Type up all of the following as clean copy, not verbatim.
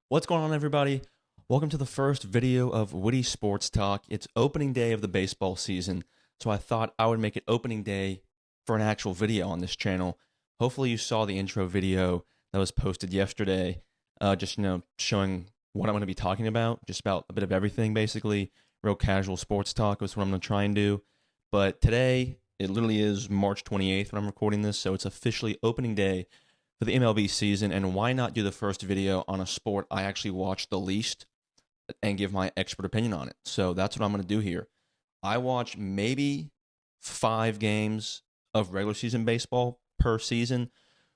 What's going on, everybody? Welcome to the first video of Witty Sports Talk. It's opening day of the baseball season, so I thought I would make it opening day for an actual video on this channel. Hopefully you saw the intro video that was posted yesterday, just showing what I'm going to be talking about, just about a bit of everything, basically. Real casual sports talk is what I'm going to try and do. But today, it literally is March 28th when I'm recording this, so it's officially opening day for the MLB season, and why not do the first video on a sport I actually watch the least and give my expert opinion on it? So that's what I'm going to do here. I watch maybe 5 games of regular season baseball per season,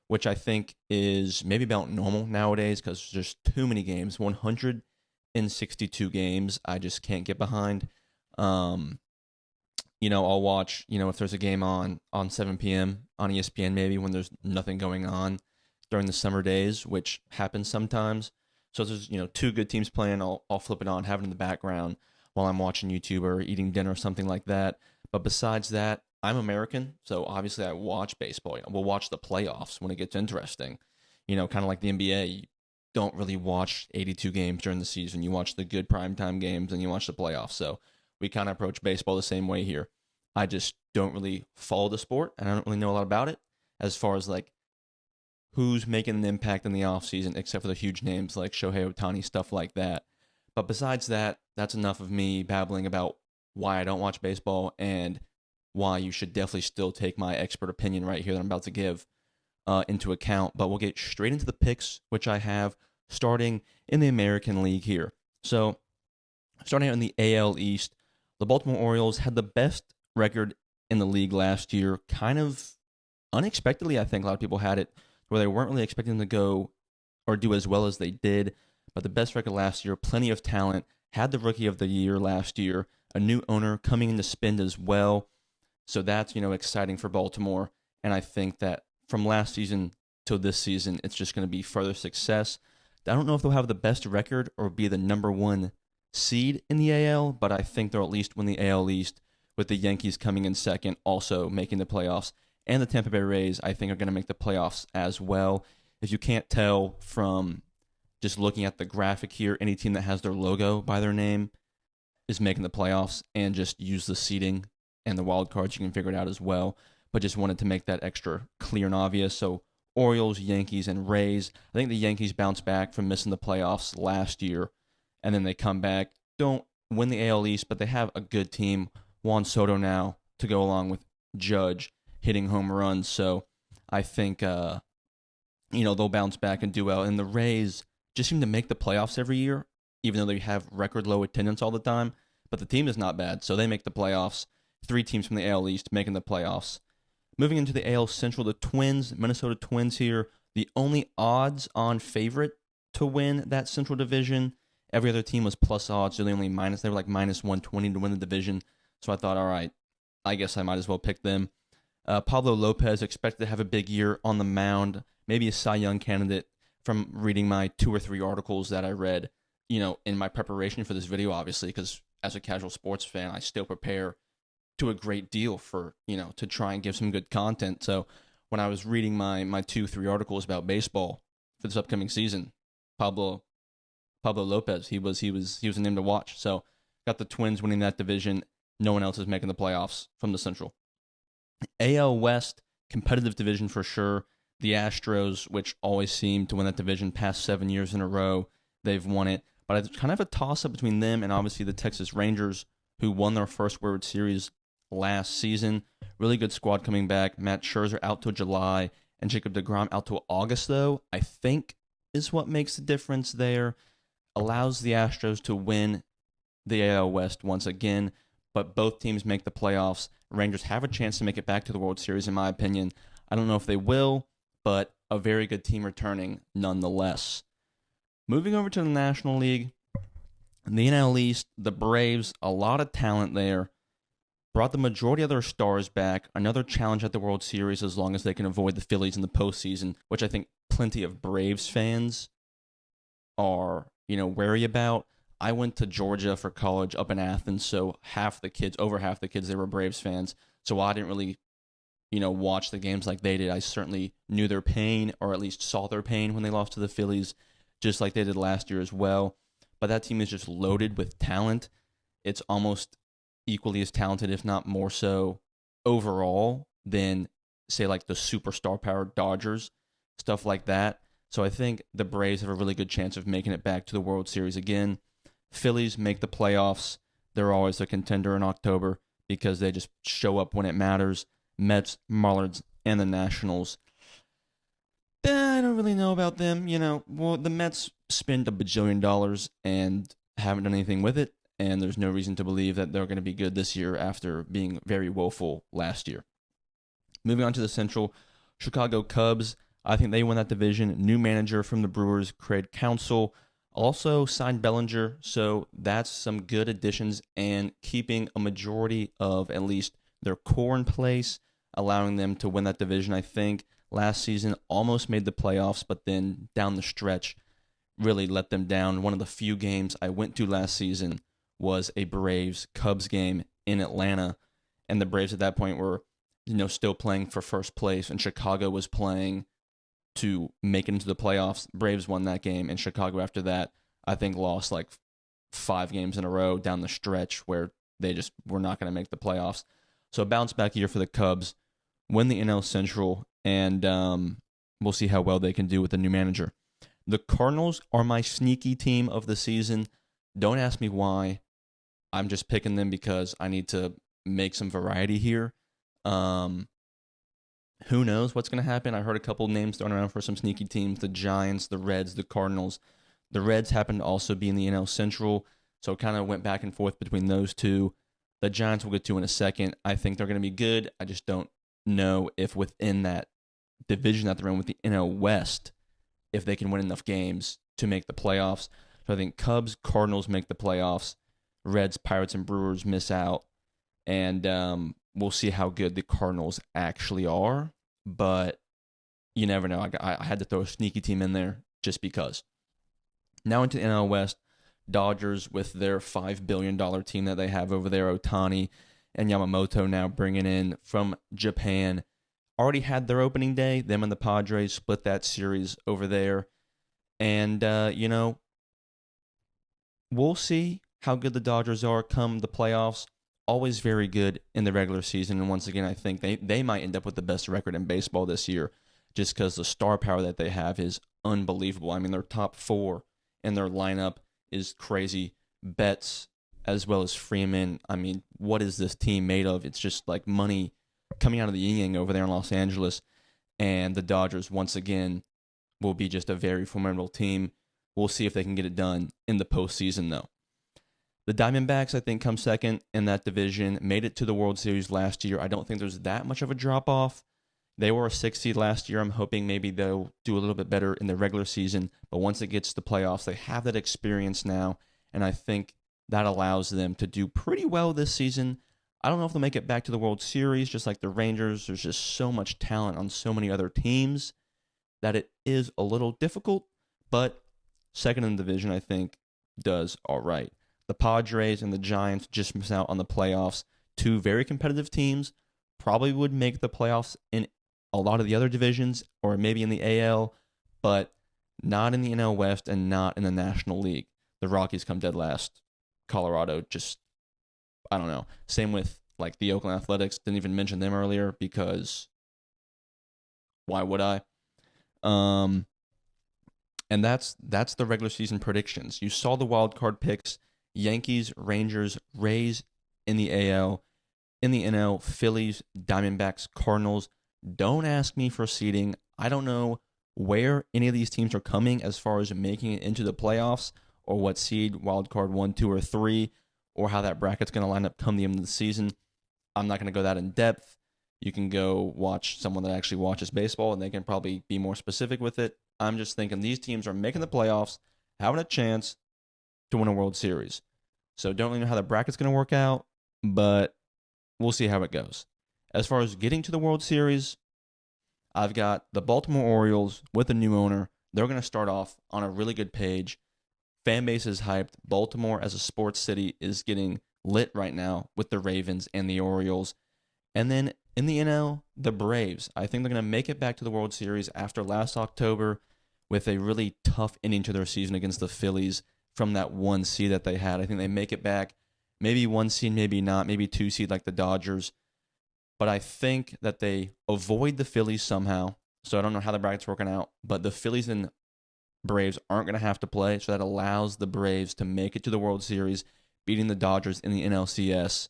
which I think is maybe about normal nowadays because there's too many games. 162 games I just can't get behind. I'll watch, if there's a game on 7 p.m. on ESPN maybe when there's nothing going on during the summer days, which happens sometimes. So there's, 2 good teams playing, I'll flip it on, have it in the background while I'm watching YouTube or eating dinner or something like that. But besides that, I'm American, so obviously I watch baseball. We'll watch the playoffs when it gets interesting. Kind of like the NBA, you don't really watch 82 games during the season. You watch the good primetime games and you watch the playoffs. So we kind of approach baseball the same way here. I just don't really follow the sport, and I don't really know a lot about it as far as like who's making an impact in the offseason, except for the huge names like Shohei Ohtani, stuff like that. But besides that, that's enough of me babbling about why I don't watch baseball and why you should definitely still take my expert opinion right here that I'm about to give into account. But we'll get straight into the picks, which I have starting in the American League here. So starting out in the AL East, the Baltimore Orioles had the best record in the league last year, kind of unexpectedly. I think a lot of people had it where they weren't really expecting them to go or do as well as they did, but the best record last year, plenty of talent, had the Rookie of the Year last year, a new owner coming in to spend as well, so that's, exciting for Baltimore, and I think that from last season to this season, it's just going to be further success. I don't know if they'll have the best record or be the number 1 seed in the AL, but I think they'll at least win the AL East, with the Yankees coming in second, also making the playoffs. And the Tampa Bay Rays, I think, are going to make the playoffs as well. If you can't tell from just looking at the graphic here, any team that has their logo by their name is making the playoffs, and just use the seeding and the wild cards. You can figure it out as well. But just wanted to make that extra clear and obvious. So Orioles, Yankees, and Rays. I think the Yankees bounce back from missing the playoffs last year, and then they come back. Don't win the AL East, but they have a good team. Juan Soto now to go along with Judge hitting home runs. So I think, they'll bounce back and do well. And the Rays just seem to make the playoffs every year, even though they have record low attendance all the time. But the team is not bad, so they make the playoffs. 3 teams from the AL East making the playoffs. Moving into the AL Central, the Twins, Minnesota Twins here, the only odds-on favorite to win that Central Division. Every other team was plus odds, so they were like minus 120 to win the division. So I thought, all right, I guess I might as well pick them. Pablo Lopez expected to have a big year on the mound, maybe a Cy Young candidate from reading my 2 or 3 articles that I read, in my preparation for this video, obviously, because as a casual sports fan, I still prepare to a great deal for, to try and give some good content. So when I was reading my 2, 3 articles about baseball for this upcoming season, Pablo Lopez, he was a name to watch. So got the Twins winning that division. No one else is making the playoffs from the Central. AL West, competitive division for sure. The Astros, which always seem to win that division past 7 years in a row, they've won it. But it's kind of a toss-up between them and obviously the Texas Rangers, who won their first World Series last season. Really good squad coming back. Matt Scherzer out till July, and Jacob deGrom out till August, though, I think is what makes the difference there. Allows the Astros to win the AL West once again, but both teams make the playoffs. Rangers have a chance to make it back to the World Series, in my opinion. I don't know if they will, but a very good team returning nonetheless. Moving over to the National League, in the NL East, the Braves, a lot of talent there. Brought the majority of their stars back. Another challenge at the World Series as long as they can avoid the Phillies in the postseason, which I think plenty of Braves fans are, wary about. I went to Georgia for college up in Athens, so over half the kids, they were Braves fans. So I didn't really, watch the games like they did. I certainly knew their pain, or at least saw their pain when they lost to the Phillies. just like they did last year as well. But that team is just loaded with talent. It's almost equally as talented, if not more so, overall than, say, like the superstar powered Dodgers, stuff like that. So I think the Braves have a really good chance of making it back to the World Series again. Phillies make the playoffs. They're always a contender in October because they just show up when it matters. Mets, Marlins, and the Nationals. I don't really know about them. Well, the Mets spend $1 bajillion and haven't done anything with it, and there's no reason to believe that they're going to be good this year after being very woeful last year. Moving on to the Central, Chicago Cubs. I think they won that division. New manager from the Brewers, Craig Counsell, also signed Bellinger, so that's some good additions and keeping a majority of at least their core in place, allowing them to win that division. I think last season almost made the playoffs, but then down the stretch really let them down. One of the few games I went to last season was a Braves-Cubs game in Atlanta, and the Braves at that point were still playing for first place, and Chicago was playing to make it into the playoffs. Braves won that game, and Chicago after that, I think, lost like 5 games in a row down the stretch where they just were not going to make the playoffs. So a bounce back year for the Cubs, win the NL Central, and we'll see how well they can do with the new manager. The Cardinals are my sneaky team of the season. Don't ask me why. I'm just picking them because I need to make some variety here. Who knows what's going to happen? I heard a couple names thrown around for some sneaky teams. The Giants, the Reds, the Cardinals. The Reds happen to also be in the NL Central, so it kind of went back and forth between those two. The Giants we'll get to in a second. I think they're going to be good. I just don't know if within that division that they're in with the NL West, if they can win enough games to make the playoffs. So I think Cubs, Cardinals make the playoffs. Reds, Pirates, and Brewers miss out. And we'll see how good the Cardinals actually are. But you never know. I had to throw a sneaky team in there just because. Now into the NL West. Dodgers with their $5 billion team that they have over there. Ohtani and Yamamoto now bringing in from Japan. Already had their opening day. Them and the Padres split that series over there. And, we'll see how good the Dodgers are come the playoffs. Always very good in the regular season. And once again, I think they might end up with the best record in baseball this year just because the star power that they have is unbelievable. I mean, their top 4 in their lineup is crazy. Betts as well as Freeman. I mean, what is this team made of? It's just like money coming out of the yin-yang over there in Los Angeles. And the Dodgers, once again, will be just a very formidable team. We'll see if they can get it done in the postseason, though. The Diamondbacks, I think, come second in that division. Made it to the World Series last year. I don't think there's that much of a drop-off. They were a 6 seed last year. I'm hoping maybe they'll do a little bit better in the regular season. But once it gets to the playoffs, they have that experience now. And I think that allows them to do pretty well this season. I don't know if they'll make it back to the World Series, just like the Rangers. There's just so much talent on so many other teams that it is a little difficult. But second in the division, I think, does all right. The Padres and the Giants just miss out on the playoffs. 2 very competitive teams. Probably would make the playoffs in a lot of the other divisions, or maybe in the AL, but not in the NL West and not in the National League. The Rockies come dead last. Colorado just, I don't know. Same with like the Oakland Athletics. Didn't even mention them earlier because why would I? And that's the regular season predictions. You saw the wild card picks. Yankees, Rangers, Rays in the AL. In the NL, Phillies, Diamondbacks, Cardinals. Don't ask me for seeding. I don't know where any of these teams are coming as far as making it into the playoffs or what seed, wild card 1, 2, or 3, or how that bracket's going to line up come the end of the season. I'm not going to go that in depth. You can go watch someone that actually watches baseball, and they can probably be more specific with it. I'm just thinking these teams are making the playoffs, having a chance to win a World Series. So don't really know how the bracket's going to work out, but we'll see how it goes. As far as getting to the World Series, I've got the Baltimore Orioles with a new owner. They're going to start off on a really good page. Fan base is hyped. Baltimore as a sports city is getting lit right now with the Ravens and the Orioles. And then in the NL, the Braves. I think they're going to make it back to the World Series after last October with a really tough ending to their season against the Phillies from that 1 seed that they had. I think they make it back, maybe 1 seed, maybe not, maybe 2 seed like the Dodgers. But I think that they avoid the Phillies somehow. So I don't know how the bracket's working out, but the Phillies and Braves aren't going to have to play. So that allows the Braves to make it to the World Series, beating the Dodgers in the NLCS,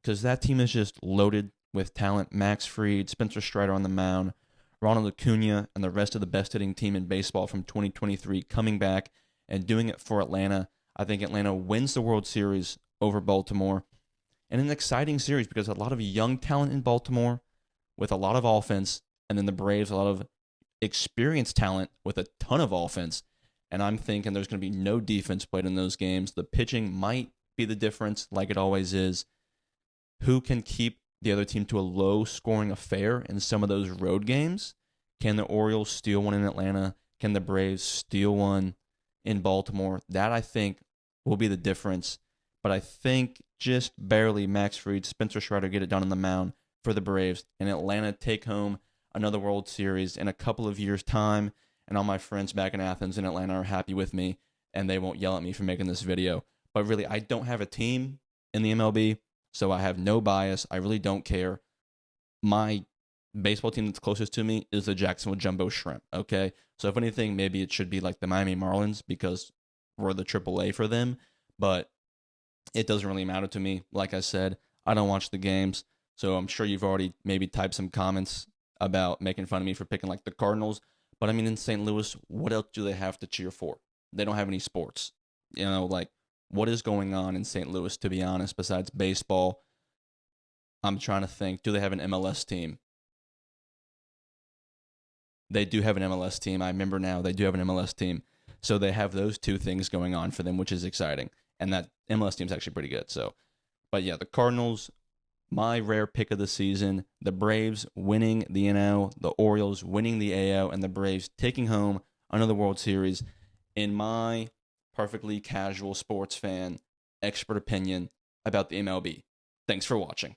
because that team is just loaded with talent. Max Fried, Spencer Strider on the mound, Ronald Acuna, and the rest of the best hitting team in baseball from 2023 coming back and doing it for Atlanta. I think Atlanta wins the World Series over Baltimore. And an exciting series because a lot of young talent in Baltimore with a lot of offense, and then the Braves, a lot of experienced talent with a ton of offense. And I'm thinking there's going to be no defense played in those games. The pitching might be the difference, like it always is. Who can keep the other team to a low-scoring affair in some of those road games? Can the Orioles steal one in Atlanta? Can the Braves steal one in Baltimore? That, I think, will be the difference. But I think just barely Max Fried, Spencer Strider get it done on the mound for the Braves, and Atlanta take home another World Series in a couple of years' time. And all my friends back in Athens and Atlanta are happy with me, and they won't yell at me for making this video. But really, I don't have a team in the MLB, so I have no bias. I really don't care. My baseball team that's closest to me is the Jacksonville Jumbo Shrimp, okay? So if anything, maybe it should be like the Miami Marlins because we're the AAA for them. But it doesn't really matter to me. Like I said, I don't watch the games, so I'm sure you've already maybe typed some comments about making fun of me for picking like the Cardinals. But I mean, in St. Louis, what else do they have to cheer for? They don't have any sports. You know, like, what is going on in St. Louis, to be honest, besides baseball? I'm trying to think. Do they have an MLS team? They do have an MLS team. I remember now they do have an MLS team. So they have those two things going on for them, which is exciting. And that MLS team's actually pretty good. So, but yeah, the Cardinals, my rare pick of the season. The Braves winning the NL, the Orioles winning the AL, and the Braves taking home another World Series. In my perfectly casual sports fan expert opinion about the MLB. Thanks for watching.